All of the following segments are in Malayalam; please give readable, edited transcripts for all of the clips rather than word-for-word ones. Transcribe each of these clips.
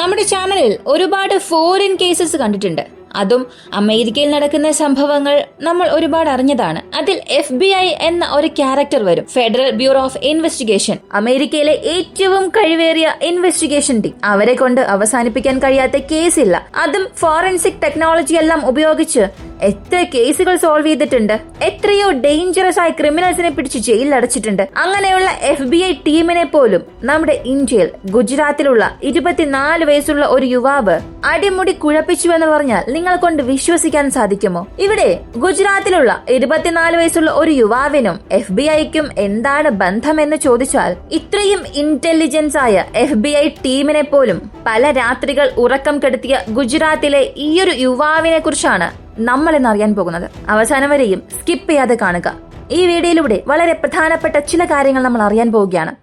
നമ്മുടെ ചാനലിൽ ഒരുപാട് ഫോറിൻ കേസസ് കണ്ടിട്ടുണ്ട്. അതും അമേരിക്കയിൽ നടക്കുന്ന സംഭവങ്ങൾ നമ്മൾ ഒരുപാട് അറിഞ്ഞതാണ്. അതിൽ FBI എന്ന ഒരു ക്യാരക്ടർ വരും. ഫെഡറൽ ബ്യൂറോ ഓഫ് ഇൻവെസ്റ്റിഗേഷൻ, അമേരിക്കയിലെ ഏറ്റവും കഴിവേറിയ ഇൻവെസ്റ്റിഗേഷൻ ടീം. അവരെ കൊണ്ട് അവസാനിപ്പിക്കാൻ കഴിയാത്ത കേസില്ല. അതും ഫോറൻസിക് ടെക്നോളജി എല്ലാം ഉപയോഗിച്ച് എത്ര കേസുകൾ സോൾവ് ചെയ്തിട്ടുണ്ട്. എത്രയോ ഡേഞ്ചറസ് ആയ ക്രിമിനൽസിനെ പിടിച്ച് ജയിലിൽ അടച്ചിട്ടുണ്ട്. അങ്ങനെയുള്ള FBI ടീമിനെ പോലും നമ്മുടെ ഇന്ത്യയിൽ ഗുജറാത്തിലുള്ള 24 വയസ്സുള്ള ഒരു യുവാവ് അടിമുടി കുഴപ്പിച്ചുവെന്ന് പറഞ്ഞാൽ നിങ്ങൾ കൊണ്ട് വിശ്വസിക്കാൻ സാധിക്കുമോ? ഇവിടെ ഗുജറാത്തിലുള്ള 24 വയസ്സുള്ള ഒരു യുവാവിനും FBI-ക്കും എന്താണ് ബന്ധമെന്ന് ചോദിച്ചാൽ, ഇത്രയും ഇന്റലിജൻസ് ആയ FBI ടീമിനെ പോലും പല രാത്രികൾ ഉറക്കം കെടുത്തിയ ഗുജറാത്തിലെ ഈയൊരു യുവാവിനെ കുറിച്ചാണ് നമ്മൾ ഇന്ന് അറിയാൻ പോകുന്നത്. അവസാനം വരെയും സ്കിപ്പ് ചെയ്യാതെ കാണുക. ഈ വീഡിയോയിലൂടെ വളരെ പ്രധാനപ്പെട്ട ചില കാര്യങ്ങൾ നമ്മൾ അറിയാൻ പോവുകയാണ്.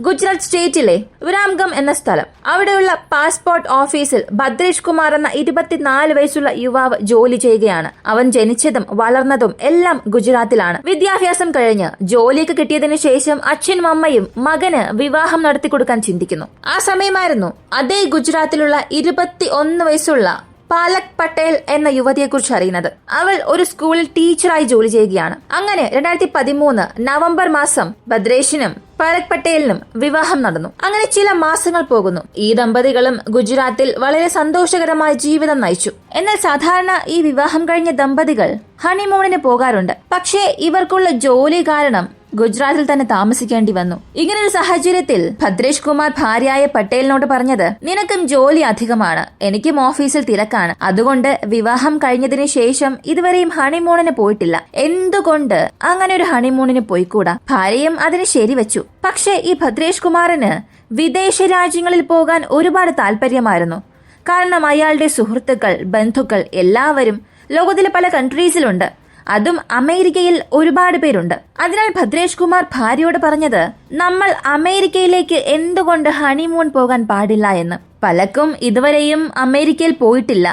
ഗുജറാത്ത് സ്റ്റേറ്റിലെ വിരാംഗം എന്ന സ്ഥലം, അവിടെയുള്ള പാസ്പോർട്ട് ഓഫീസിൽ ഭദ്രേഷ് കുമാർ എന്ന 24 വയസ്സുള്ള യുവാവ് ജോലി ചെയ്യുകയാണ്. അവൻ ജനിച്ചതും വളർന്നതും എല്ലാം ഗുജറാത്തിലാണ്. വിദ്യാഭ്യാസം കഴിഞ്ഞ് ജോലിയൊക്കെ കിട്ടിയതിനു ശേഷം അച്ഛനും അമ്മയും മകന് വിവാഹം നടത്തി കൊടുക്കാൻ ചിന്തിക്കുന്നു. ആ സമയമായിരുന്നു അതേ ഗുജറാത്തിലുള്ള 21 വയസ്സുള്ള പാലക് പട്ടേൽ എന്ന യുവതിയെക്കുറിച്ച് അറിയുന്നത്. അവൾ ഒരു സ്കൂളിൽ ടീച്ചറായി ജോലി ചെയ്യുകയാണ്. അങ്ങനെ 2013 നവംബർ മാസം ഭദ്രേഷിനും പാലക് പട്ടേലിനും വിവാഹം നടന്നു. അങ്ങനെ ചില മാസങ്ങൾ പോകുന്നു. ഈ ദമ്പതികളും ഗുജറാത്തിൽ വളരെ സന്തോഷകരമായ ജീവിതം നയിച്ചു. എന്നാൽ സാധാരണ ഈ വിവാഹം കഴിഞ്ഞ ദമ്പതികൾ ഹണിമൂണിന് പോകാറുണ്ട്. പക്ഷേ ഇവർക്കുള്ള ജോലി കാരണം ഗുജറാത്തിൽ തന്നെ താമസിക്കേണ്ടി വന്നു. ഇങ്ങനൊരു സാഹചര്യത്തിൽ ഭദ്രേഷ് കുമാർ ഭാര്യയായ പട്ടേലിനോട് പറഞ്ഞത്, നിനക്കും ജോലി അധികമാണ്, എനിക്കും ഓഫീസിൽ തിരക്കാണ്, അതുകൊണ്ട് വിവാഹം കഴിഞ്ഞതിന് ശേഷം ഇതുവരെയും ഹണിമൂണിന് പോയിട്ടില്ല, എന്തുകൊണ്ട് അങ്ങനെ ഒരു ഹണിമൂണിന് പോയിക്കൂടാ? ഭാര്യയും അതിന് ശരിവെച്ചു. പക്ഷേ ഈ ഭദ്രേഷ് കുമാറിന് വിദേശ രാജ്യങ്ങളിൽ പോകാൻ ഒരുപാട് താല്പര്യമായിരുന്നു. കാരണം അയാളുടെ സുഹൃത്തുക്കൾ, ബന്ധുക്കൾ എല്ലാവരും ലോകത്തിലെ പല കൺട്രീസിലുണ്ട്. അതും അമേരിക്കയിൽ ഒരുപാട് പേരുണ്ട്. അതിനാൽ ഭദ്രേഷ് കുമാർ ഭാര്യയോട് പറഞ്ഞത്, നമ്മൾ അമേരിക്കയിലേക്ക് എന്തുകൊണ്ട് ഹണിമൂൺ പോകാൻ പാടില്ല എന്ന്. പലർക്കും ഇതുവരെയും അമേരിക്കയിൽ പോയിട്ടില്ല.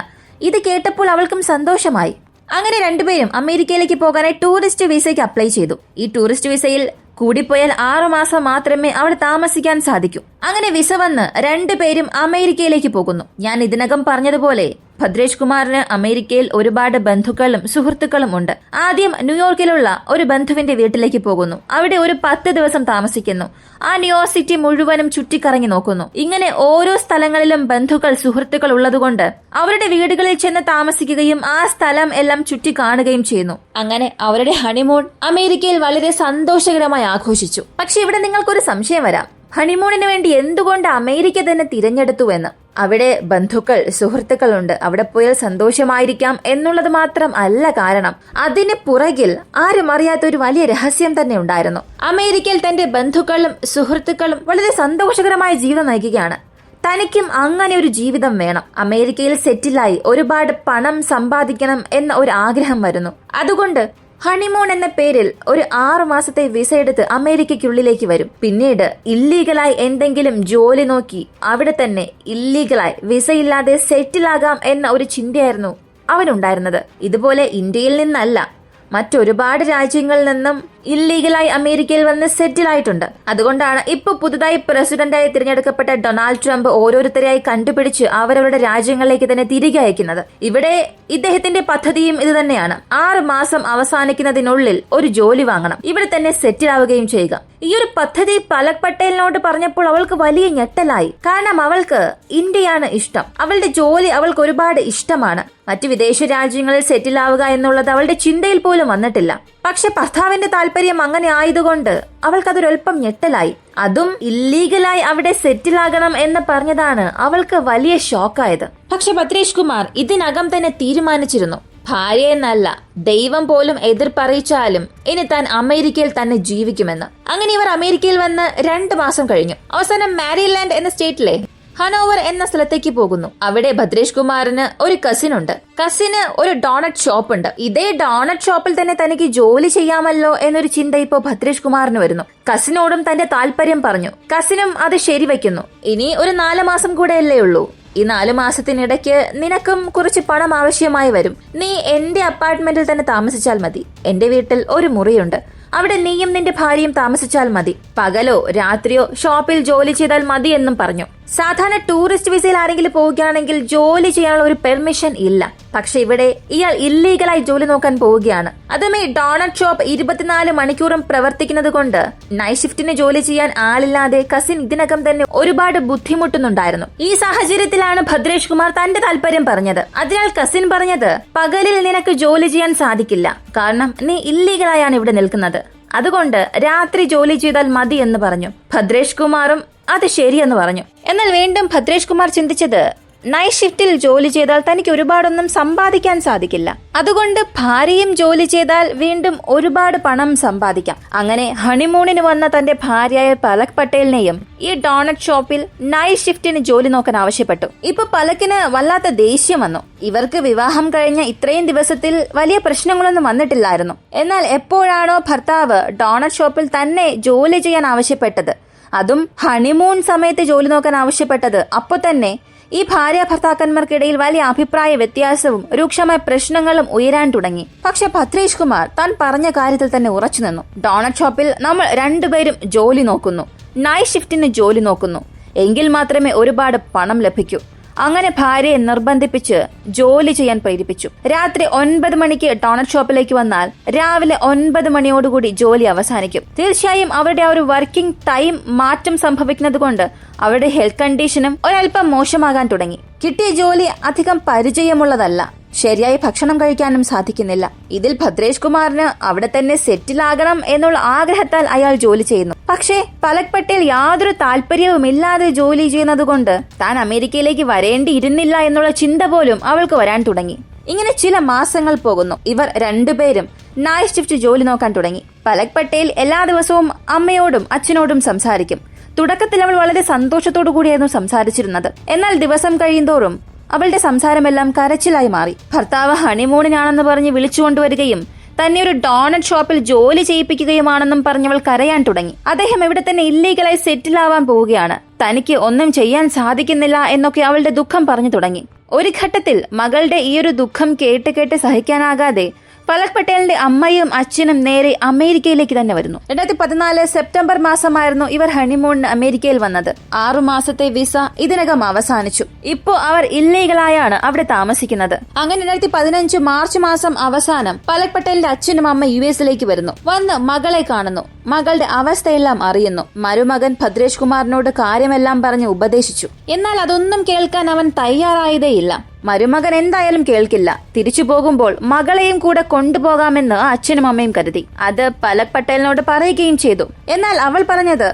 ഇത് കേട്ടപ്പോൾ അവൾക്കും സന്തോഷമായി. അങ്ങനെ രണ്ടുപേരും അമേരിക്കയിലേക്ക് പോകാനായി ടൂറിസ്റ്റ് വിസയ്ക്ക് അപ്ലൈ ചെയ്തു. ഈ ടൂറിസ്റ്റ് വിസയിൽ കൂടിപ്പോയാൽ 6 മാസം മാത്രമേ അവിടെ താമസിക്കാൻ സാധിക്കൂ. അങ്ങനെ വിസ വന്ന് രണ്ടുപേരും അമേരിക്കയിലേക്ക് പോകുന്നു. ഞാൻ ഇതിനകം പറഞ്ഞതുപോലെ ഭദ്രേഷ് കുമാറിന് അമേരിക്കയിൽ ഒരുപാട് ബന്ധുക്കളും സുഹൃത്തുക്കളും ഉണ്ട്. ആദ്യം ന്യൂയോർക്കിലുള്ള ഒരു ബന്ധുവിന്റെ വീട്ടിലേക്ക് പോകുന്നു. അവിടെ ഒരു 10 ദിവസം താമസിക്കുന്നു. ആ ന്യൂയോർക്ക് സിറ്റി മുഴുവനും ചുറ്റിക്കറങ്ങി നോക്കുന്നു. ഇങ്ങനെ ഓരോ സ്ഥലങ്ങളിലും ബന്ധുക്കൾ, സുഹൃത്തുക്കൾ ഉള്ളതുകൊണ്ട് അവരുടെ വീടുകളിൽ ചെന്ന് താമസിക്കുകയും ആ സ്ഥലം എല്ലാം ചുറ്റി കാണുകയും ചെയ്യുന്നു. അങ്ങനെ അവരുടെ ഹണിമൂൺ അമേരിക്കയിൽ വളരെ സന്തോഷകരമായി ആഘോഷിച്ചു. പക്ഷെ ഇവിടെ നിങ്ങൾക്കൊരു സംശയം വരാം, ഹണിമൂണിന് വേണ്ടി എന്തുകൊണ്ട് അമേരിക്ക തന്നെ തിരഞ്ഞെടുത്തു എന്ന്. അവിടെ ബന്ധുക്കൾ, സുഹൃത്തുക്കളുണ്ട്, അവിടെ പോയാൽ സന്തോഷമായിരിക്കാം എന്നുള്ളത് മാത്രം അല്ല കാരണം. അതിന് പുറകിൽ ആരും അറിയാത്ത ഒരു വലിയ രഹസ്യം തന്നെ ഉണ്ടായിരുന്നു. അമേരിക്കയിൽ തന്റെ ബന്ധുക്കളും സുഹൃത്തുക്കളും വളരെ സന്തോഷകരമായ ജീവിതം നയിക്കുകയാണ്. തനിക്കും അങ്ങനെ ഒരു ജീവിതം വേണം. അമേരിക്കയിൽ സെറ്റിലായി ഒരുപാട് പണം സമ്പാദിക്കണം എന്ന ഒരു ആഗ്രഹം വരുന്നു. അതുകൊണ്ട് ഹണിമൂൺ എന്ന പേരിൽ ഒരു 6 മാസത്തെ വിസ എടുത്ത് അമേരിക്കയ്ക്കുള്ളിലേക്ക് വരും. പിന്നീട് ഇല്ലീഗലായി എന്തെങ്കിലും ജോലി നോക്കി അവിടെ തന്നെ ഇല്ലീഗലായി വിസയില്ലാതെ സെറ്റിലാകാം എന്ന ഒരു ചിന്തയായിരുന്നു അവനുണ്ടായിരുന്നത്. ഇതുപോലെ ഇന്ത്യയിൽ നിന്നല്ല, മറ്റൊരുപാട് രാജ്യങ്ങളിൽ നിന്നും ഇല്ലീഗലായി അമേരിക്കയിൽ വന്ന് സെറ്റിൽ ആയിട്ടുണ്ട്. അതുകൊണ്ടാണ് ഇപ്പൊ പുതുതായി പ്രസിഡന്റായി തിരഞ്ഞെടുക്കപ്പെട്ട ഡൊണാൾഡ് ട്രംപ് ഓരോരുത്തരെയായി കണ്ടുപിടിച്ച് അവരവരുടെ രാജ്യങ്ങളിലേക്ക് തന്നെ തിരികെ അയക്കുന്നത്. ഇവിടെ ഇദ്ദേഹത്തിന്റെ പദ്ധതിയും ഇത് തന്നെയാണ്. 6 മാസം അവസാനിക്കുന്നതിനുള്ളിൽ ഒരു ജോലി വാങ്ങണം, ഇവിടെ തന്നെ സെറ്റിൽ ആവുകയും ചെയ്യുക. ഈ ഒരു പദ്ധതി പാലക് പട്ടേലിനോട് പറഞ്ഞപ്പോൾ അവൾക്ക് വലിയ ഞെട്ടലായി. കാരണം അവൾക്ക് ഇന്ത്യയാണ് ഇഷ്ടം. അവളുടെ ജോലി അവൾക്ക് ഒരുപാട് ഇഷ്ടമാണ്. മറ്റ് വിദേശ രാജ്യങ്ങളിൽ സെറ്റിൽ ആവുക എന്നുള്ളത് അവളുടെ ചിന്തയിൽ പോലും വന്നിട്ടില്ല. പക്ഷെ ഭർത്താവിന്റെ താല്പര്യം അങ്ങനെ ആയതുകൊണ്ട് അവൾക്കതൊരൽപ്പം ഞെട്ടലായി. അതും ഇല്ലീഗലായി അവിടെ സെറ്റിൽ ആകണം എന്ന് പറഞ്ഞതാണ് അവൾക്ക് വലിയ ഷോക്കായത്. പക്ഷെ ഭദ്രേഷ് കുമാർ ഇതിനകം തന്നെ തീരുമാനിച്ചിരുന്നു, ഭാര്യ എന്നല്ല ദൈവം പോലും എതിർപ്പറിയിച്ചാലും ഇനി താൻ അമേരിക്കയിൽ തന്നെ ജീവിക്കുമെന്ന്. അങ്ങനെ ഇവർ അമേരിക്കയിൽ വന്ന് 2 മാസം കഴിഞ്ഞു. അവസാനം മാരിലാൻഡ് എന്ന സ്റ്റേറ്റിലെ ഹനോവർ എന്ന സ്ഥലത്തേക്ക് പോകുന്നു. അവിടെ ഭദ്രേഷ് കുമാറിന് ഒരു കസിൻ ഉണ്ട്. കസിന് ഒരു ഡോണറ്റ് ഷോപ്പ് ഉണ്ട്. ഇതേ ഡോണറ്റ് ഷോപ്പിൽ തന്നെ തനിക്ക് ജോലി ചെയ്യാമല്ലോ എന്നൊരു ചിന്ത ഇപ്പോ ഭദ്രേഷ് കുമാറിന് വരുന്നു. കസിനോടും തന്റെ താല്പര്യം പറഞ്ഞു. കസിനും അത് ശരിവയ്ക്കുന്നു. ഇനി ഒരു 4 മാസം കൂടെയല്ലേ ഉള്ളൂ. ഈ 4 മാസത്തിനിടയ്ക്ക് നിനക്കും കുറച്ച് പണം ആവശ്യമായി വരും. നീ എന്റെ അപ്പാർട്ട്മെന്റിൽ തന്നെ താമസിച്ചാൽ മതി. എന്റെ വീട്ടിൽ ഒരു മുറിയുണ്ട്. അവിടെ നീയും നിന്റെ ഭാര്യയും താമസിച്ചാൽ മതി. പകലോ രാത്രിയോ ഷോപ്പിൽ ജോലി ചെയ്താൽ മതി എന്നും പറഞ്ഞു. സാധാരണ ടൂറിസ്റ്റ് വിസയിൽ ആരെങ്കിലും പോവുകയാണെങ്കിൽ ജോലി ചെയ്യാനുള്ള ഒരു പെർമിഷൻ ഇല്ല. പക്ഷെ ഇവിടെ ഇയാൾ ഇല്ലീഗലായി ജോലി നോക്കാൻ പോവുകയാണ്. അതും ഈ ഡോണറ്റ് ഷോപ്പ് 24 മണിക്കൂറും പ്രവർത്തിക്കുന്നത് കൊണ്ട് നൈറ്റ് ഷിഫ്റ്റിന് ജോലി ചെയ്യാൻ ആളില്ലാതെ കസിൻ ഇതിനകം തന്നെ ഒരുപാട് ബുദ്ധിമുട്ടുന്നുണ്ടായിരുന്നു. ഈ സാഹചര്യത്തിലാണ് ഭദ്രേഷ് കുമാർ തന്റെ താല്പര്യം പറഞ്ഞത്. അതിനാൽ കസിൻ പറഞ്ഞത്, പകലിൽ നിനക്ക് ജോലി ചെയ്യാൻ സാധിക്കില്ല, കാരണം നീ ഇല്ലീഗലായാണ് ഇവിടെ നിൽക്കുന്നത്. അതുകൊണ്ട് രാത്രി ജോലി ചെയ്താൽ മതി എന്ന് പറഞ്ഞു. ഭദ്രേഷ് കുമാറും അത് ശരിയെന്ന് പറഞ്ഞു. എന്നാൽ വീണ്ടും ഭദ്രേഷ് കുമാർ ചിന്തിച്ചത്, നൈറ്റ് ഷിഫ്റ്റിൽ ജോലി ചെയ്താൽ തനിക്ക് ഒരുപാടൊന്നും സമ്പാദിക്കാൻ സാധിക്കില്ല. അതുകൊണ്ട് ഭാര്യയും ജോലി ചെയ്താൽ വീണ്ടും ഒരുപാട് പണം സമ്പാദിക്കാം. അങ്ങനെ ഹണിമൂണിന് വന്ന തന്റെ ഭാര്യയായ പലക് പട്ടേലിനെയും ഈ ഡോണറ്റ് ഷോപ്പിൽ നൈറ്റ് ഷിഫ്റ്റിന് ജോലി നോക്കാൻ ആവശ്യപ്പെട്ടു. ഇപ്പൊ പലക്കിന് വല്ലാത്ത ദേഷ്യം വന്നു. ഇവർക്ക് വിവാഹം കഴിഞ്ഞ ഇത്രയും ദിവസത്തിൽ വലിയ പ്രശ്നങ്ങളൊന്നും വന്നിട്ടില്ലായിരുന്നു. എന്നാൽ എപ്പോഴാണോ ഭർത്താവ് ഡോണറ്റ് ഷോപ്പിൽ തന്നെ ജോലി ചെയ്യാൻ ആവശ്യപ്പെട്ടത്, അതും ഹണിമൂൺ സമയത്ത് ജോലി നോക്കാൻ ആവശ്യപ്പെട്ടത്, അപ്പൊ തന്നെ ഈ ഭാര്യ ഭർത്താക്കന്മാർക്കിടയിൽ വലിയ അഭിപ്രായ വ്യത്യാസവും രൂക്ഷമായ പ്രശ്നങ്ങളും ഉയരാൻ തുടങ്ങി. പക്ഷെ ഭദ്രേഷ് കുമാർ താൻ പറഞ്ഞ കാര്യത്തിൽ തന്നെ ഉറച്ചു നിന്നു. ഡോണറ്റ് ഷോപ്പിൽ നമ്മൾ രണ്ടുപേരും ജോലി നോക്കുന്നു, നൈറ്റ് ഷിഫ്റ്റിന് ജോലി നോക്കുന്നു, എങ്കിൽ മാത്രമേ ഒരുപാട് പണം ലഭിക്കൂ. അങ്ങനെ ഭാര്യയെ നിർബന്ധിപ്പിച്ച് ജോലി ചെയ്യാൻ പ്രേരിപ്പിച്ചു. രാത്രി 9 മണിക്ക് ഡോണറ്റ് ഷോപ്പിലേക്ക് വന്നാൽ രാവിലെ 9 മണിയോടുകൂടി ജോലി അവസാനിക്കും. തീർച്ചയായും അവരുടെ ആ ഒരു വർക്കിംഗ് ടൈം മാറ്റം സംഭവിക്കുന്നത് കൊണ്ട് അവരുടെ ഹെൽത്ത് കണ്ടീഷനും ഒരല്പം മോശമാകാൻ തുടങ്ങി. കിട്ടിയ ജോലി അധികം പരിചയമുള്ളതല്ല. ശരിയായി ഭക്ഷണം കഴിക്കാനും സാധിക്കുന്നില്ല. ഇതിൽ ഭദ്രേഷ് കുമാറിന് അവിടെ തന്നെ സെറ്റിലാകണം എന്നുള്ള ആഗ്രഹത്താൽ അയാൾ ജോലി ചെയ്യുന്നു. പക്ഷേ പലക് പട്ടേൽ യാതൊരു താല്പര്യവുമില്ലാതെ ജോലി ചെയ്യുന്നത് കൊണ്ട് താൻ അമേരിക്കയിലേക്ക് വരേണ്ടിയിരുന്നില്ല എന്നുള്ള ചിന്ത പോലും അവൾക്ക് വരാൻ തുടങ്ങി. ഇങ്ങനെ ചില മാസങ്ങൾ പോകുന്നു. ഇവർ രണ്ടുപേരും നൈറ്റ് ഷിഫ്റ്റ് ജോലി നോക്കാൻ തുടങ്ങി. പലക് പട്ടേൽ എല്ലാ ദിവസവും അമ്മയോടും അച്ഛനോടും സംസാരിക്കും. തുടക്കത്തിൽ അവൾ വളരെ സന്തോഷത്തോടു കൂടിയായിരുന്നു സംസാരിച്ചിരുന്നത്. എന്നാൽ ദിവസം കഴിയുന്തോറും അവളുടെ സംസാരമെല്ലാം കരച്ചിലായി മാറി. ഭർത്താവ് ഹണിമൂണിനാണെന്ന് പറഞ്ഞ് വിളിച്ചുകൊണ്ടുവരികയും തന്നെ ഒരു ഡോണറ്റ് ഷോപ്പിൽ ജോലി ചെയ്യിപ്പിക്കുകയുമാണെന്നും പറഞ്ഞവൾ കരയാൻ തുടങ്ങി. അദ്ദേഹം ഇവിടെ തന്നെ ഇല്ലീഗലായി സെറ്റിൽ ആവാൻ പോവുകയാണ്, തനിക്ക് ഒന്നും ചെയ്യാൻ സാധിക്കുന്നില്ല എന്നൊക്കെ അവളുടെ ദുഃഖം പറഞ്ഞു തുടങ്ങി. ഒരു ഘട്ടത്തിൽ മകളുടെ ഈ ഒരു ദുഃഖം കേട്ട് സഹിക്കാനാകാതെ പലക് പട്ടേലിന്റെ അമ്മയും അച്ഛനും നേരെ അമേരിക്കയിലേക്ക് തന്നെ വരുന്നു. 2014 സെപ്റ്റംബർ മാസമായിരുന്നു ഇവർ ഹണിമൂണിന് അമേരിക്കയിൽ വന്നത്. 6 മാസത്തെ വിസ ഇതിനകം അവസാനിച്ചു. ഇപ്പോ അവർ ഇല്ലീഗലായാണ് അവിടെ താമസിക്കുന്നത്. അങ്ങനെ 2015 മാർച്ച് മാസം അവസാനം പലക് പട്ടേലിന്റെ അച്ഛനും അമ്മ US വരുന്നു. വന്ന് മകളെ കാണുന്നു. മകളുടെ അവസ്ഥയെല്ലാം അറിയുന്നു. മരുമകൻ ഭദ്രേഷ് കുമാറിനോട് കാര്യമെല്ലാം പറഞ്ഞ് ഉപദേശിച്ചു. എന്നാൽ അതൊന്നും കേൾക്കാൻ അവൻ തയ്യാറായതേയില്ല. മരുമകൻ എന്തായാലും കേൾക്കില്ല. തിരിച്ചു പോകുമ്പോൾ മകളെയും കൂടെ കൊണ്ടുപോകാമെന്ന് അച്ഛനും അമ്മയും കരുതി. അത് പലക് പട്ടേലിനോട് പറയുകയും ചെയ്തു. എന്നാൽ അവൾ പറഞ്ഞത്,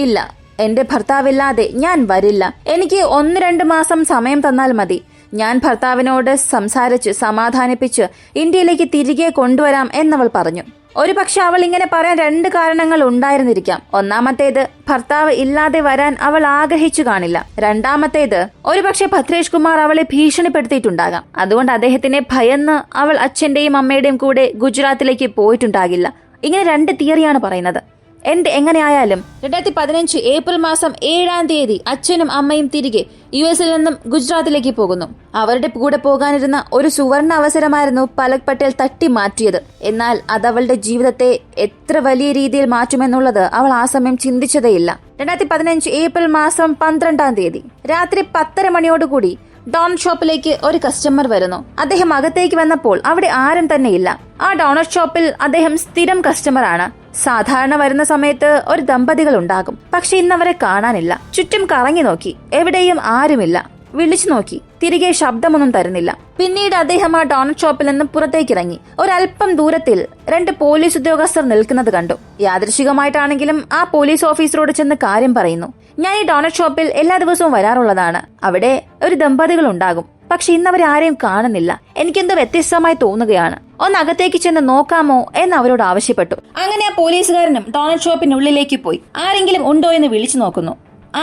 ഇല്ല, എന്റെ ഭർത്താവില്ലാതെ ഞാൻ വരില്ല. എനിക്ക് 1-2 മാസം സമയം തന്നാൽ മതി. ഞാൻ ഭർത്താവിനോട് സംസാരിച്ച് സമാധാനിപ്പിച്ച് ഇന്ത്യയിലേക്ക് തിരികെ കൊണ്ടുവരാം എന്നവൾ പറഞ്ഞു. ഒരുപക്ഷെ അവൾ ഇങ്ങനെ പറയാൻ 2 കാരണങ്ങൾ ഉണ്ടായിരുന്നിരിക്കാം. ഒന്നാമത്തേത്, ഭർത്താവ് ഇല്ലാതെ വരാൻ അവൾ ആഗ്രഹിച്ചു കാണില്ല. രണ്ടാമത്തേത്, ഒരുപക്ഷെ ഭദ്രേഷ് കുമാർ അവളെ ഭീഷണിപ്പെടുത്തിയിട്ടുണ്ടാകാം. അതുകൊണ്ട് അദ്ദേഹത്തിനെ ഭയന്ന് അവൾ അച്ഛന്റെയും അമ്മയുടെയും കൂടെ ഗുജറാത്തിലേക്ക് പോയിട്ടുണ്ടാകില്ല. ഇങ്ങനെ 2 തിയറിയാണ് പറയുന്നത്. എങ്ങനെയായാലും 2015 ഏപ്രിൽ മാസം 7-ാം തീയതി അച്ഛനും അമ്മയും തിരികെ US നിന്നും ഗുജറാത്തിലേക്ക് പോകുന്നു. അവരുടെ കൂടെ പോകാനിരുന്ന ഒരു സുവർണ അവസരമായിരുന്നു പലക് പട്ടേൽ തട്ടി മാറ്റിയത്. എന്നാൽ അതവളുടെ ജീവിതത്തെ എത്ര വലിയ രീതിയിൽ മാറ്റുമെന്നുള്ളത് അവൾ ആ സമയം ചിന്തിച്ചതേയില്ല. 2015 ഏപ്രിൽ മാസം 12-ാം തീയതി രാത്രി 10:30 മണിയോടുകൂടി ഡോണറ്റ് ഷോപ്പിലേക്ക് ഒരു കസ്റ്റമർ വരുന്നു. അദ്ദേഹം അകത്തേക്ക് വന്നപ്പോൾ അവിടെ ആരും തന്നെയില്ല. ആ ഡോണറ്റ് ഷോപ്പിൽ അദ്ദേഹം സ്ഥിരം കസ്റ്റമറാണ്. സാധാരണ വരുന്ന സമയത്ത് ഒരു ദമ്പതികൾ ഉണ്ടാകും. പക്ഷെ ഇന്നവരെ കാണാനില്ല. ചുറ്റും കറങ്ങി നോക്കി, എവിടെയും ആരുമില്ല. വിളിച്ചു നോക്കി, തിരികെ ശബ്ദമൊന്നും തരുന്നില്ല. പിന്നീട് അദ്ദേഹം ആ ഡോണറ്റ് ഷോപ്പിൽ നിന്ന് പുറത്തേക്കിറങ്ങി. ഒരല്പം ദൂരത്തിൽ 2 പോലീസ് ഉദ്യോഗസ്ഥർ നിൽക്കുന്നത് കണ്ടു. യാദൃശികമായിട്ടാണെങ്കിലും ആ പോലീസ് ഓഫീസറോട് ചെന്ന് കാര്യം പറയുന്നു. ഞാൻ ഈ ഡോണറ്റ് ഷോപ്പിൽ എല്ലാ ദിവസവും വരാറുള്ളതാണ്. അവിടെ ഒരു ദമ്പതികൾ ഉണ്ടാകും. പക്ഷെ ഇന്നവരെ ആരെയും കാണുന്നില്ല. എനിക്കെന്തോ വ്യത്യസ്തമായി തോന്നുകയാണ്. ഒന്ന് അകത്തേക്ക് ചെന്ന് നോക്കാമോ എന്ന് അവരോട് ആവശ്യപ്പെട്ടു. അങ്ങനെ ആ പോലീസുകാരനും ഡോണറ്റ് ഷോപ്പിനുള്ളിലേക്ക് പോയി ആരെങ്കിലും ഉണ്ടോ എന്ന് വിളിച്ചു നോക്കുന്നു.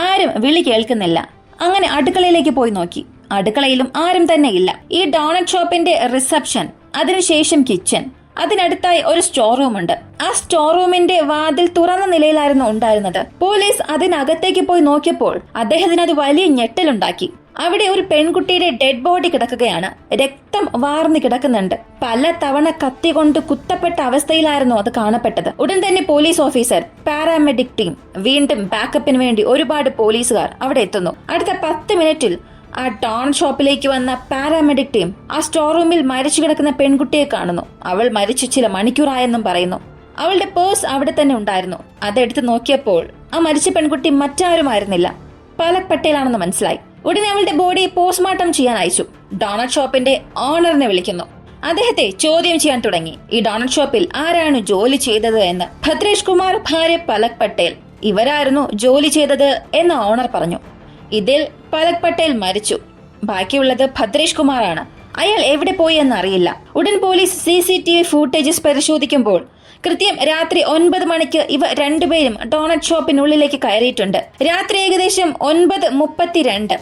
ആരും വിളി കേൾക്കുന്നില്ല. അങ്ങനെ അടുക്കളയിലേക്ക് പോയി നോക്കി. അടുക്കളയിലും ആരും തന്നെ ഇല്ല. ഈ ഡോണറ്റ് ഷോപ്പിന്റെ റിസപ്ഷൻ, അതിനുശേഷം കിച്ചൺ, അതിനടുത്തായി ഒരു സ്റ്റോർ റൂം ഉണ്ട്. ആ സ്റ്റോർ റൂമിന്റെ വാതിൽ തുറന്ന നിലയിലായിരുന്നു ഉണ്ടായിരുന്നത്. പോലീസ് അതിനകത്തേക്ക് പോയി നോക്കിയപ്പോൾ അദ്ദേഹത്തിന് അത് വലിയ ഞെട്ടലുണ്ടാക്കി. അവിടെ ഒരു പെൺകുട്ടിയുടെ ഡെഡ് ബോഡി കിടക്കുകയാണ്. രക്തം വാർന്നു കിടക്കുന്നുണ്ട്. പല തവണ കത്തി കൊണ്ട് കുത്തപ്പെട്ട അവസ്ഥയിലായിരുന്നു അത് കാണപ്പെട്ടത്. ഉടൻ തന്നെ പോലീസ് ഓഫീസർ, പാരാമെഡിക് ടീം, വീണ്ടും ബാക്കപ്പിന് വേണ്ടി ഒരുപാട് പോലീസുകാർ അവിടെ എത്തുന്നു. അടുത്ത 10 മിനിറ്റിൽ ആ ഡോണറ്റ് ഷോപ്പിലേക്ക് വന്ന പാരാമെഡിക് ടീം ആ സ്റ്റോർ റൂമിൽ മരിച്ചു കിടക്കുന്ന പെൺകുട്ടിയെ കാണുന്നു. അവൾ മരിച്ചു ചില മണിക്കൂറായെന്നും പറയുന്നു. അവളുടെ പേഴ്സ് അവിടെ തന്നെ ഉണ്ടായിരുന്നു. അതെടുത്ത് നോക്കിയപ്പോൾ ആ മരിച്ച പെൺകുട്ടി മറ്റാരുമായിരുന്നില്ല, പലക് പട്ടേലാണെന്ന് മനസ്സിലായി. ഉടനെ അവളുടെ ബോഡി പോസ്റ്റ്മോർട്ടം ചെയ്യാൻ അയച്ചു. ഡോണറ്റ് ഷോപ്പിന്റെ ഓണറിനെ വിളിക്കുന്നു. അദ്ദേഹത്തെ ചോദ്യം ചെയ്യാൻ തുടങ്ങി. ഈ ഡോണറ്റ് ഷോപ്പിൽ ആരാണ് ജോലി ചെയ്തത് എന്ന്. ഭദ്രേഷ് കുമാർ, ഭാര്യ പലക് പട്ടേൽ, ഇവരായിരുന്നു ജോലി ചെയ്തത് എന്ന് ഓണർ പറഞ്ഞു. ഇതിൽ പലക് പട്ടേൽ മരിച്ചു. ബാക്കിയുള്ളത് ഭദ്രേഷ് കുമാറാണ്. അയാൾ എവിടെ പോയി എന്നറിയില്ല. ഉടൻ പോലീസ് CCTV ഫൂട്ടേജസ് പരിശോധിക്കുമ്പോൾ കൃത്യം രാത്രി 9 മണിക്ക് ഇവ രണ്ടുപേരും ഡോണറ്റ് ഷോപ്പിനുള്ളിലേക്ക് കയറിയിട്ടുണ്ട്. രാത്രി ഏകദേശം 9:32.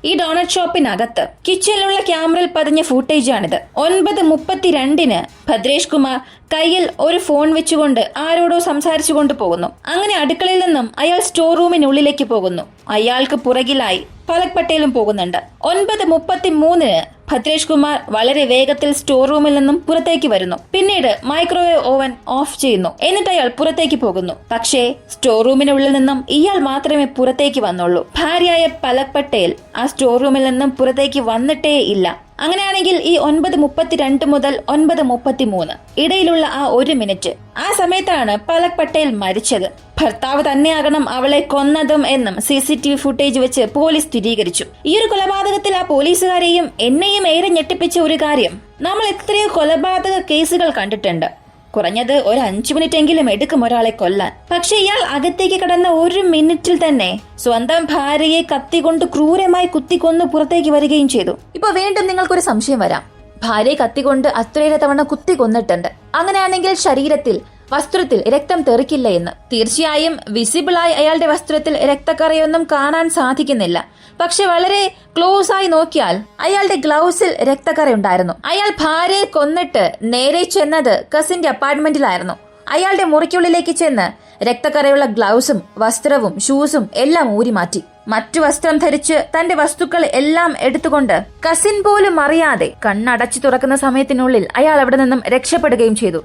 ഈ ഡോണറ്റ് ഷോപ്പിനകത്ത് കിച്ചണിലുള്ള ക്യാമറയിൽ പതിഞ്ഞ ഫൂട്ടേജാണിത്. 9:32 ഭദ്രേഷ് കുമാർ കയ്യിൽ ഒരു ഫോൺ വെച്ചുകൊണ്ട് ആരോടോ സംസാരിച്ചുകൊണ്ട് പോകുന്നു. അങ്ങനെ അടുക്കളയിൽ നിന്നും അയാൾ സ്റ്റോർ റൂമിനുള്ളിലേക്ക് പോകുന്നു. അയാൾക്ക് പുറകിലായി പലക് പട്ടേലും പോകുന്നുണ്ട്. 9:33 ഭദ്രേഷ് കുമാർ വളരെ വേഗത്തിൽ സ്റ്റോർ റൂമിൽ നിന്നും പുറത്തേക്ക് വരുന്നു. പിന്നീട് മൈക്രോവേവ് ഓവൻ ഓഫ് ചെയ്യുന്നു. എന്നിട്ട് അയാൾ പുറത്തേക്ക് പോകുന്നു. പക്ഷേ സ്റ്റോർ റൂമിനുള്ളിൽ നിന്നും ഇയാൾ മാത്രമേ പുറത്തേക്ക് വന്നുള്ളൂ. ഭാര്യയായ പലക് പട്ടേൽ ആ സ്റ്റോർ റൂമിൽ നിന്നും പുറത്തേക്ക് വന്നിട്ടേ ഇല്ല. അങ്ങനെയാണെങ്കിൽ ഈ 9:32 മുതൽ 9:33 ഇടയിലുള്ള ആ 1 മിനിറ്റ്, ആ സമയത്താണ് പലക് പട്ടേൽ മരിച്ചത്. ഭർത്താവ് തന്നെയാകണം അവളെ കൊന്നതും എന്നും CCTV ഫുട്ടേജ് വെച്ച് പോലീസ് സ്ഥിരീകരിച്ചു. ഈ ഒരു കൊലപാതകത്തിൽ ആ പോലീസുകാരെയും എന്നെയും ഏറെ ഞെട്ടിപ്പിച്ച ഒരു കാര്യം, നമ്മൾ എത്രയോ കൊലപാതക കേസുകൾ കണ്ടിട്ടുണ്ട്. കുറഞ്ഞത് ഒരു 5 മിനിറ്റ് എങ്കിലും എടുക്കും ഒരാളെ കൊല്ലാൻ. പക്ഷെ ഇയാൾ അകത്തേക്ക് കടന്ന 1 മിനിറ്റിൽ തന്നെ സ്വന്തം ഭാര്യയെ കത്തികൊണ്ട് ക്രൂരമായി കുത്തിക്കൊന്ന് പുറത്തേക്ക് വരികയും ചെയ്തു. ഇപ്പൊ വീണ്ടും നിങ്ങൾക്കൊരു സംശയം വരാം, ഭാര്യയെ കത്തികൊണ്ട് അത്രയേറെ തവണ കുത്തി കൊന്നിട്ടുണ്ട്, അങ്ങനെയാണെങ്കിൽ ശരീരത്തിൽ, വസ്ത്രത്തിൽ രക്തം തെറിക്കില്ല എന്ന്. തീർച്ചയായും വിസിബിളായി അയാളുടെ വസ്ത്രത്തിൽ രക്തക്കറയൊന്നും കാണാൻ സാധിക്കുന്നില്ല. പക്ഷെ വളരെ ക്ലോസ് ആയി നോക്കിയാൽ അയാളുടെ ഗ്ലൗസിൽ രക്തക്കറ ഉണ്ടായിരുന്നു. അയാൾ ഭാര്യയെ കൊന്നിട്ട് നേരെ ചെന്നത് കസിന്റെ അപ്പാർട്ട്മെന്റിലായിരുന്നു. അയാളുടെ മുറിക്കുള്ളിലേക്ക് ചെന്ന് രക്തക്കറയുള്ള ഗ്ലൗസും വസ്ത്രവും ഷൂസും എല്ലാം ഊരിമാറ്റി. മറ്റു വസ്ത്രം ധരിച്ച് തന്റെ വസ്തുക്കൾ എല്ലാം എടുത്തുകൊണ്ട് കസിൻ പോലും അറിയാതെ കണ്ണടച്ചു തുറക്കുന്ന സമയത്തിനുള്ളിൽ അയാൾ അവിടെ നിന്നും രക്ഷപ്പെടുകയും ചെയ്തു.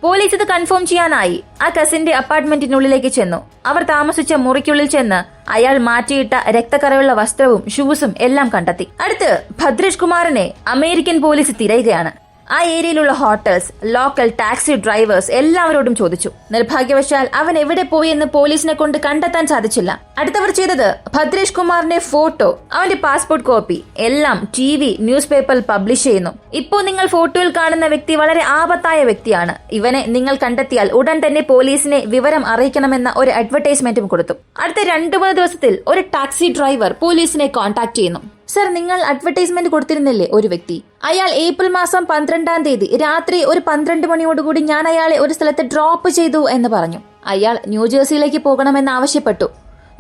പോലീസ് ഇത് കൺഫേം ചെയ്യാനായി ആ കസിന്റെ അപ്പാർട്ട്മെന്റിനുള്ളിലേക്ക് ചെന്നു. അവർ താമസിച്ച മുറിക്കുള്ളിൽ ചെന്ന് അയാൾ മാറ്റിയിട്ട രക്തക്കറയുള്ള വസ്ത്രവും ഷൂസും എല്ലാം കണ്ടെത്തി. അടുത്ത് ഭദ്രേഷ് കുമാറിനെ അമേരിക്കൻ പോലീസ് തിരയുകയാണ്. ആ ഏരിയയിലുള്ള ഹോട്ടൽസ്, ലോക്കൽ ടാക്സി ഡ്രൈവേഴ്സ് എല്ലാവരോടും ചോദിച്ചു. നിർഭാഗ്യവശാൽ അവൻ എവിടെ പോയി എന്ന് പോലീസിനെ കൊണ്ട് കണ്ടെത്താൻ സാധിച്ചില്ല. അടുത്തവർ ചെയ്തത് ഭദ്രേഷ് കുമാറിന്റെ ഫോട്ടോ, അവന്റെ പാസ്പോർട്ട് കോപ്പി എല്ലാം TV, ന്യൂസ് പേപ്പറിൽ പബ്ലിഷ് ചെയ്യുന്നു. ഇപ്പോ നിങ്ങൾ ഫോട്ടോയിൽ കാണുന്ന വ്യക്തി വളരെ ആപത്തായ വ്യക്തിയാണ്. ഇവനെ നിങ്ങൾ കണ്ടെത്തിയാൽ ഉടൻ തന്നെ പോലീസിനെ വിവരം അറിയിക്കണമെന്ന ഒരു അഡ്വർടൈസ്മെന്റും കൊടുത്തു. അടുത്ത 2-3 ദിവസത്തിൽ ഒരു ടാക്സി ഡ്രൈവർ പോലീസിനെ കോൺടാക്ട് ചെയ്യുന്നു. സർ, നിങ്ങൾ അഡ്വർടൈസ്മെന്റ് കൊടുത്തിരുന്നില്ലേ ഒരു വ്യക്തി? അയാൾ ഏപ്രിൽ മാസം 12-ാം തീയതി രാത്രി ഒരു 12 മണിയോടുകൂടി ഞാൻ അയാളെ ഒരു സ്ഥലത്ത് ഡ്രോപ്പ് ചെയ്തു എന്ന് പറഞ്ഞു. അയാൾ ന്യൂജേഴ്സിയിലേക്ക് പോകണമെന്ന് ആവശ്യപ്പെട്ടു.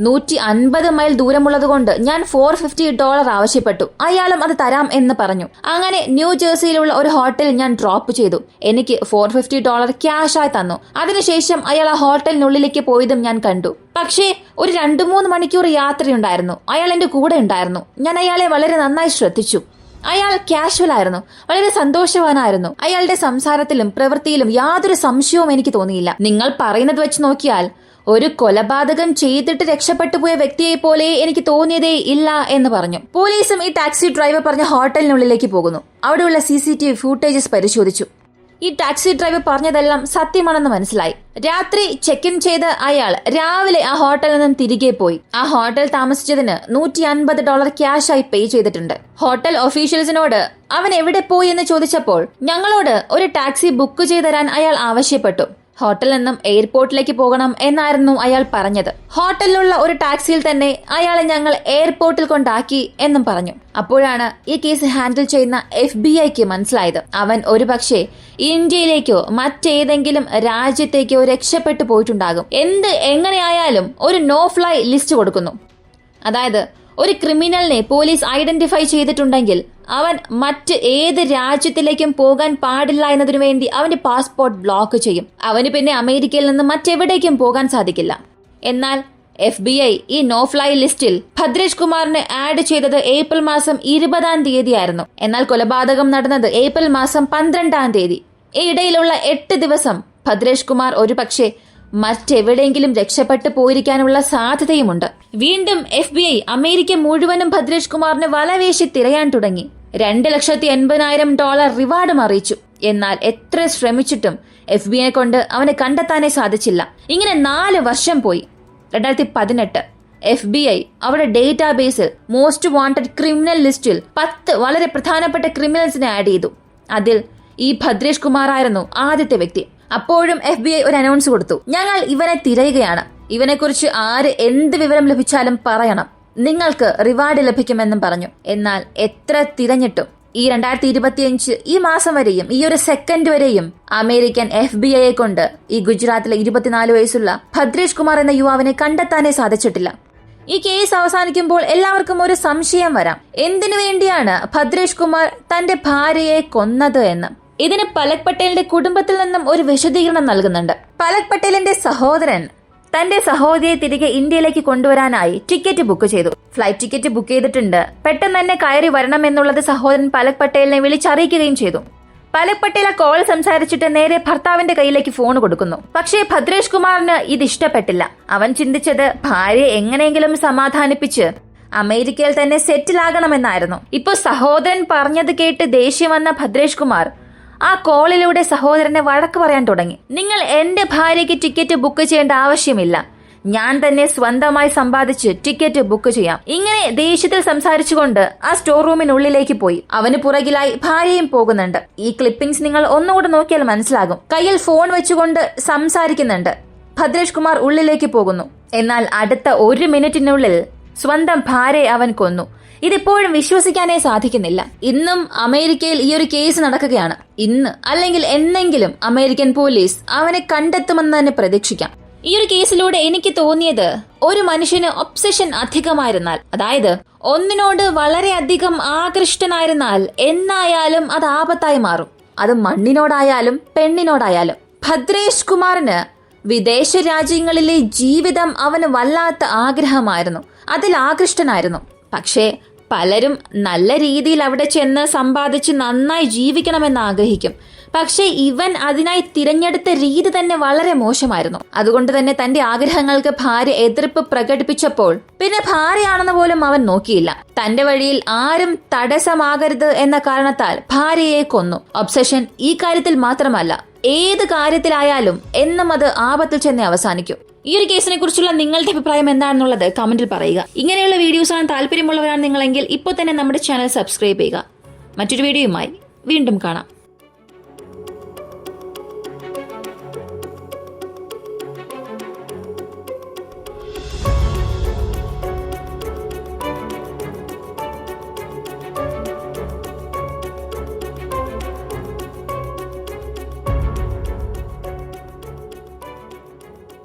150 മൈൽ ദൂരമുള്ളതുകൊണ്ട് ഞാൻ $450 ആവശ്യപ്പെട്ടു. അയാളും അത് തരാം എന്ന് പറഞ്ഞു. അങ്ങനെ ന്യൂജേഴ്സിയിലുള്ള ഒരു ഹോട്ടലിൽ ഞാൻ ഡ്രോപ്പ് ചെയ്തു. എനിക്ക് $450 ക്യാഷായി തന്നു. അതിനുശേഷം അയാൾ ആ ഹോട്ടലിനുള്ളിലേക്ക് പോയതും ഞാൻ കണ്ടു. പക്ഷേ ഒരു 2-3 മണിക്കൂർ യാത്രയുണ്ടായിരുന്നു. അയാൾ എന്റെ കൂടെ ഉണ്ടായിരുന്നു. ഞാൻ അയാളെ വളരെ നന്നായി ശ്രദ്ധിച്ചു. അയാൾ കാഷ്വൽ ആയിരുന്നു, വളരെ സന്തോഷവാനായിരുന്നു. അയാളുടെ സംസാരത്തിലും പ്രവൃത്തിയിലും യാതൊരു സംശയവും എനിക്ക് തോന്നിയില്ല. നിങ്ങൾ പറയുന്നത് വെച്ച് നോക്കിയാൽ ഒരു കൊലപാതകം ചെയ്തിട്ട് രക്ഷപ്പെട്ടു പോയ വ്യക്തിയെ പോലെ എനിക്ക് തോന്നിയതേ ഇല്ല എന്ന് പറഞ്ഞു. പോലീസും ഈ ടാക്സി ഡ്രൈവർ പറഞ്ഞ ഹോട്ടലിനുള്ളിലേക്ക് പോകുന്നു. അവിടെയുള്ള CCTV ഫൂട്ടേജസ് പരിശോധിച്ചു. ഈ ടാക്സി ഡ്രൈവർ പറഞ്ഞതെല്ലാം സത്യമാണെന്ന് മനസ്സിലായി. രാത്രി ചെക്ക് ഇൻ ചെയ്ത അയാൾ രാവിലെ ആ ഹോട്ടലിൽ നിന്നും തിരികെ പോയി. ആ ഹോട്ടൽ താമസിച്ചതിന് $150 ക്യാഷായി പേ ചെയ്തിട്ടുണ്ട്. ഹോട്ടൽ ഒഫീഷ്യൽസിനോട് അവൻ എവിടെ പോയി എന്ന് ചോദിച്ചപ്പോൾ ഞങ്ങളോട് ഒരു ടാക്സി ബുക്ക് ചെയ്തു തരാൻ അയാൾ ആവശ്യപ്പെട്ടു. ഹോട്ടലിൽ നിന്നും എയർപോർട്ടിലേക്ക് പോകണം എന്നായിരുന്നു അയാൾ പറഞ്ഞത്. ഹോട്ടലിലുള്ള ഒരു ടാക്സിയിൽ തന്നെ അയാളെ ഞങ്ങൾ എയർപോർട്ടിൽ കൊണ്ടാക്കി എന്നും പറഞ്ഞു. അപ്പോഴാണ് ഈ കേസ് ഹാൻഡിൽ ചെയ്യുന്ന FBI-ക്ക് മനസ്സിലായത് അവൻ ഒരുപക്ഷെ ഇന്ത്യയിലേക്കോ മറ്റേതെങ്കിലും രാജ്യത്തേക്കോ രക്ഷപ്പെട്ടു പോയിട്ടുണ്ടാകും. എങ്ങനെയായാലും ഒരു നോ ഫ്ലൈ ലിസ്റ്റ് കൊടുക്കുന്നു. അതായത് ഒരു ക്രിമിനലിനെ പോലീസ് ഐഡന്റിഫൈ ചെയ്തിട്ടുണ്ടെങ്കിൽ അവൻ മറ്റ് ഏത് രാജ്യത്തിലേക്കും പോകാൻ പാടില്ല എന്നതിനു വേണ്ടി അവന്റെ പാസ്പോർട്ട് ബ്ലോക്ക് ചെയ്യും. അവന് പിന്നെ അമേരിക്കയിൽ നിന്ന് മറ്റെവിടേക്കും പോകാൻ സാധിക്കില്ല. എന്നാൽ FBI ഈ നോ ഫ്ലൈ ലിസ്റ്റിൽ ഭദ്രേഷ് കുമാറിനെ ആഡ് ചെയ്തത് ഏപ്രിൽ മാസം 20 തീയതിയായിരുന്നു. എന്നാൽ കൊലപാതകം നടന്നത് ഏപ്രിൽ മാസം 12 ഈ ഇടയിലുള്ള 8 ദിവസം ഭദ്രേഷ് കുമാർ ഒരുപക്ഷെ മറ്റെവിടെയെങ്കിലും രക്ഷപ്പെട്ടു പോയിരിക്കാനുള്ള സാധ്യതയുമുണ്ട്. വീണ്ടും FBI അമേരിക്ക മുഴുവനും ഭദ്രേഷ് കുമാറിന് വലവേശി തിരയാൻ തുടങ്ങി. $2,80,000 റിവാർഡും അറിയിച്ചു. എന്നാൽ എത്ര ശ്രമിച്ചിട്ടും FBI കൊണ്ട് അവനെ കണ്ടെത്താനേ സാധിച്ചില്ല. ഇങ്ങനെ 4 വർഷം പോയി. 2018 FBI അവരുടെ ഡേറ്റാബേസിൽ മോസ്റ്റ് വാണ്ടഡ് ക്രിമിനൽ ലിസ്റ്റിൽ 10 വളരെ പ്രധാനപ്പെട്ട ക്രിമിനൽസിനെ ആഡ് ചെയ്തു. അതിൽ ഈ ഭദ്രേഷ് കുമാർ ആയിരുന്നു ആദ്യത്തെ വ്യക്തി. അപ്പോഴും FBI ഒരു അനൗൺസ് കൊടുത്തു, ഞങ്ങൾ ഇവനെ തിരയുകയാണ്. ഇവനെക്കുറിച്ച് ആര് എന്ത് വിവരം ലഭിച്ചാലും പറയണം, നിങ്ങൾക്ക് റിവാർഡ് ലഭിക്കുമെന്നും പറഞ്ഞു. എന്നാൽ എത്ര തിരഞ്ഞിട്ടും ഈ 2025 ഈ മാസം വരെയും ഈ ഒരു സെക്കൻഡ് വരെയും അമേരിക്കൻ FBI കൊണ്ട് ഈ ഗുജറാത്തിലെ 24 വയസ്സുള്ള ഭദ്രേഷ് കുമാർ എന്ന യുവാവിനെ കണ്ടെത്താനേ സാധിച്ചിട്ടില്ല. ഈ കേസ് അവസാനിക്കുമ്പോൾ എല്ലാവർക്കും ഒരു സംശയം വരാം, എന്തിനു വേണ്ടിയാണ് ഭദ്രേഷ് കുമാർ തന്റെ ഭാര്യയെ കൊന്നത് എന്ന്. ഇതിന് പലക് പട്ടേലിന്റെ കുടുംബത്തിൽ നിന്നും ഒരു വിശദീകരണം നൽകുന്നുണ്ട്. പലക് പട്ടേലിന്റെ സഹോദരൻ തന്റെ സഹോദരിയെ തിരികെ ഇന്ത്യയിലേക്ക് കൊണ്ടുവരാനായി ടിക്കറ്റ് ബുക്ക് ചെയ്തു. ഫ്ലൈറ്റ് ടിക്കറ്റ് ബുക്ക് ചെയ്തിട്ടുണ്ട്, പെട്ടെന്ന് തന്നെ കയറി വരണമെന്നുള്ളത് സഹോദരൻ പലക് പട്ടേലിനെ വിളിച്ചറിയിക്കുകയും ചെയ്തു. പലക് പട്ടേൽ ആ കോൾ സംസാരിച്ചിട്ട് നേരെ ഭർത്താവിന്റെ കയ്യിലേക്ക് ഫോൺ കൊടുക്കുന്നു. പക്ഷേ ഭദ്രേഷ് കുമാറിന് ഇത് ഇഷ്ടപ്പെട്ടില്ല. അവൻ ചിന്തിച്ചത് ഭാര്യയെ എങ്ങനെയെങ്കിലും സമാധാനിപ്പിച്ച് അമേരിക്കയിൽ തന്നെ സെറ്റിൽ ആകണമെന്നായിരുന്നു. ഇപ്പൊ സഹോദരൻ പറഞ്ഞത് കേട്ട് ദേഷ്യം വന്ന ഭദ്രേഷ് കുമാർ ആ കോളിലൂടെ സഹോദരനെ വഴക്ക് പറയാൻ തുടങ്ങി. നിങ്ങൾ എന്റെ ഭാര്യയ്ക്ക് ടിക്കറ്റ് ബുക്ക് ചെയ്യേണ്ട ആവശ്യമില്ല, ഞാൻ തന്നെ സ്വന്തമായി സമ്പാദിച്ച് ടിക്കറ്റ് ബുക്ക് ചെയ്യാം. ഇങ്ങനെ ദേഷ്യത്തിൽ സംസാരിച്ചുകൊണ്ട് ആ സ്റ്റോർ റൂമിനുള്ളിലേക്ക് പോയി. അവന് പുറകിലായി ഭാര്യയും പോകുന്നുണ്ട്. ഈ ക്ലിപ്പിംഗ്സ് നിങ്ങൾ ഒന്നുകൂടെ നോക്കിയാൽ മനസ്സിലാകും. കയ്യിൽ ഫോൺ വെച്ചുകൊണ്ട് സംസാരിക്കുന്നുണ്ട്. ഭദ്രേഷ് കുമാർ ഉള്ളിലേക്ക് പോകുന്നു. എന്നാൽ അടുത്ത 1 മിനിറ്റിനുള്ളിൽ സ്വന്തം ഭാര്യയെ അവൻ കൊന്നു. ഇതിപ്പോഴും വിശ്വസിക്കാനേ സാധിക്കുന്നില്ല. ഇന്നും അമേരിക്കയിൽ ഈ ഒരു കേസ് നടക്കുകയാണ്. ഇന്ന് അല്ലെങ്കിൽ എന്നെങ്കിലും അമേരിക്കൻ പോലീസ് അവനെ കണ്ടെത്തുമെന്ന് തന്നെ പ്രതീക്ഷിക്കാം. ഈ ഒരു കേസിലൂടെ എനിക്ക് തോന്നിയത്, ഒരു മനുഷ്യന് ഒബ്സഷൻ അധികമായിരുന്നാൽ, അതായത് ഒന്നിനോട് വളരെയധികം ആകൃഷ്ടനായിരുന്നാൽ എന്നായാലും അത് ആപത്തായി മാറും. അത് മണ്ണിനോടായാലും പെണ്ണിനോടായാലും. ഭദ്രേഷ് കുമാറിന് വിദേശ രാജ്യങ്ങളിലെ ജീവിതം അവന് വല്ലാത്ത ആഗ്രഹമായിരുന്നു, അതിൽ ആകൃഷ്ടനായിരുന്നു. പക്ഷേ പലരും നല്ല രീതിയിൽ അവിടെ ചെന്ന് സമ്പാദിച്ച് നന്നായി ജീവിക്കണമെന്ന് ആഗ്രഹിക്കും. പക്ഷേ ഇവൻ അതിനായി തിരഞ്ഞെടുത്ത രീതി തന്നെ വളരെ മോശമായിരുന്നു. അതുകൊണ്ട് തന്നെ തന്റെ ആഗ്രഹങ്ങൾക്ക് ഭാര്യ എതിർപ്പ് പ്രകടിപ്പിച്ചപ്പോൾ പിന്നെ ഭാര്യയാണെന്ന് പോലും അവൻ നോക്കിയില്ല. തന്റെ വഴിയിൽ ആരും തടസ്സമാകരുത് എന്ന കാരണത്താൽ ഭാര്യയെ കൊന്നു. ഒബ്സഷൻ ഈ കാര്യത്തിൽ മാത്രമല്ല, ഏത് കാര്യത്തിലായാലും എന്നും അത് ആപത്തിൽ ചെന്നേ അവസാനിക്കും. ഈ ഒരു കേസിനെ കുറിച്ചുള്ള നിങ്ങളുടെ അഭിപ്രായം എന്താണെന്നുള്ളത് കമന്റിൽ പറയുക. ഇങ്ങനെയുള്ള വീഡിയോസ് ആണ് താല്പര്യമുള്ളവരാണ് നിങ്ങളെങ്കിൽ ഇപ്പോൾ തന്നെ നമ്മുടെ ചാനൽ സബ്സ്ക്രൈബ് ചെയ്യുക. മറ്റൊരു വീഡിയോയുമായി വീണ്ടും കാണാം.